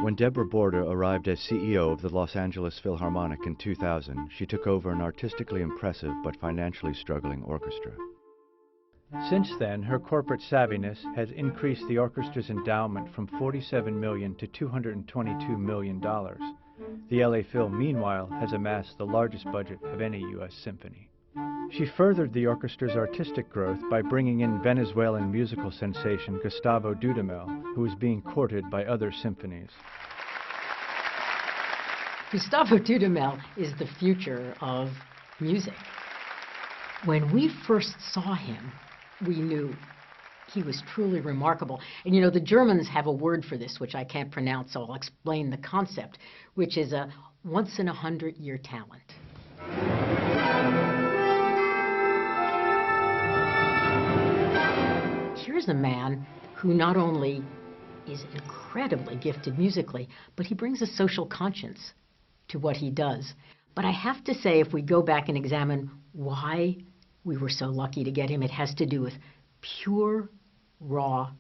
When Deborah Borda arrived as CEO of the Los Angeles Philharmonic in 2000, she took over an artistically impressive but financially struggling orchestra. Since then, her corporate savviness has increased the orchestra's endowment from $47 million to $222 million. The LA Phil, meanwhile, has amassed the largest budget of any U.S. symphony. She furthered the orchestra's artistic growth by bringing in Venezuelan musical sensation Gustavo Dudamel, who is being courted by other symphonies. Gustavo Dudamel is the future of music. When we first saw him, we knew he was truly remarkable. And you know, the Germans have a word for this, which I can't pronounce, so I'll explain the concept, which is a once-in-a-100-year talent. Here's a man who not only is incredibly gifted musically, but he brings a social conscience to what he does. But I have to say, if we go back and examine why we were so lucky to get him, it has to do with pure, raw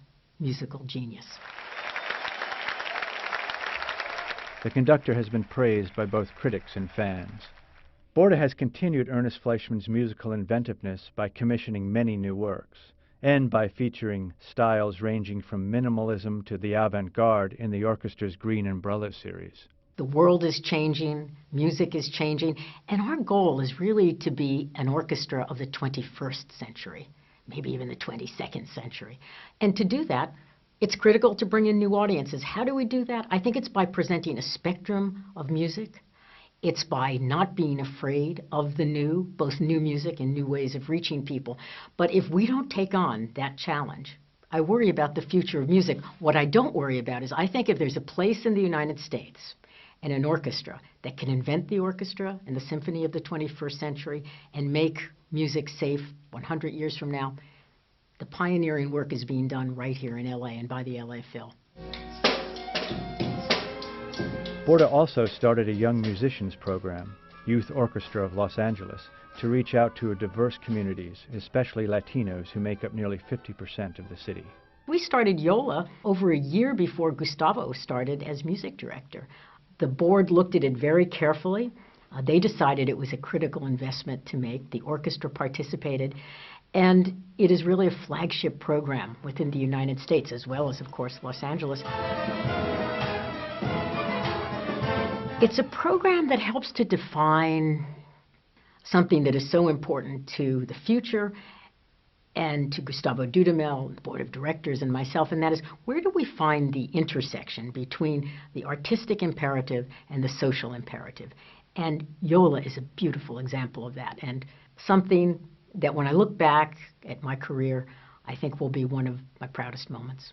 musical genius. The conductor has been praised by both critics and fans. Borda has continued Ernest Fleischmann's musical inventiveness by commissioning many new works, and by featuring styles ranging from minimalism to the avant-garde in the orchestra's Green Umbrella series. The world is changing, music is changing, and our goal is really to be an orchestra of the 21st century, maybe even the 22nd century. And to do that, it's critical to bring in new audiences. How do we do that? I think it's by presenting a spectrum of music. It's by not being afraid of the new, both new music and new ways of reaching people. But if we don't take on that challenge, I worry about the future of music. What I don't worry about is I think if there's a place in the United States and an orchestra that can invent the orchestra and the symphony of the 21st century and make music safe 100 years from now, the pioneering work is being done right here in LA and by the LA Phil. Borda also started a young musicians program, Youth Orchestra of Los Angeles, to reach out to diverse communities, especially Latinos who make up nearly 50% of the city. We started YOLA over a year before Gustavo started as music director. The board looked at it very carefully. They decided it was a critical investment to make. The orchestra participated, and it is really a flagship program within the United States, as well as, of course, Los Angeles. It's a program that helps to define something that is so important to the future and to Gustavo Dudamel, the board of directors, and myself, and that is, where do we find the intersection between the artistic imperative and the social imperative? And YOLA is a beautiful example of that, and something that when I look back at my career, I think will be one of my proudest moments.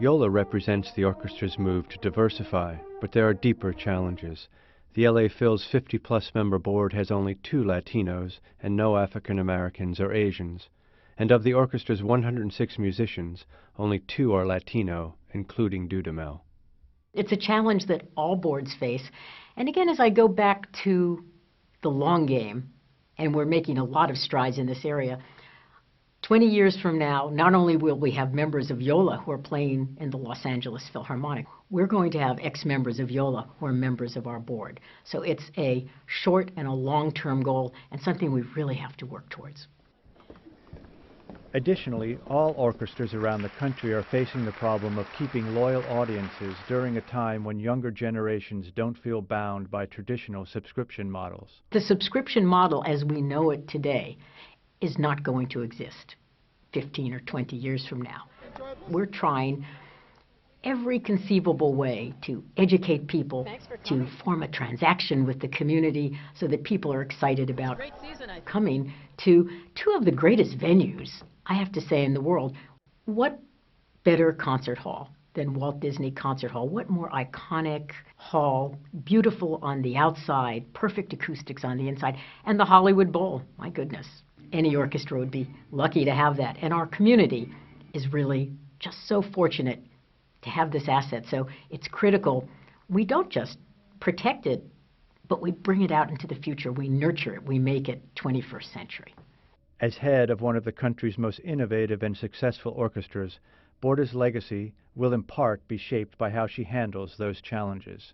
YOLA represents the orchestra's move to diversify, but there are deeper challenges. The LA Phil's 50-plus member board has only 2 Latinos and no African Americans or Asians. And of the orchestra's 106 musicians, only 2 are Latino, including Dudamel. It's a challenge that all boards face. And again, as I go back to the long game, and we're making a lot of strides in this area, 20 years from now, not only will we have members of YOLA who are playing in the Los Angeles Philharmonic, we're going to have ex-members of YOLA who are members of our board. So it's a short and a long-term goal, and something we really have to work towards. Additionally, all orchestras around the country are facing the problem of keeping loyal audiences during a time when younger generations don't feel bound by traditional subscription models. The subscription model as we know it today is not going to exist 15 or 20 years from now. We're trying every conceivable way to educate people, to form a transaction with the community so that people are excited about coming to 2 of the greatest venues, I have to say, in the world. What better concert hall than Walt Disney Concert Hall? What more iconic hall, beautiful on the outside, perfect acoustics on the inside, and the Hollywood Bowl. My goodness, any orchestra would be lucky to have that. And our community is really just so fortunate to have this asset. So it's critical. We don't just protect it, but we bring it out into the future. We nurture it. We make it 21st century. As head of one of the country's most innovative and successful orchestras, Borda's legacy will in part be shaped by how she handles those challenges.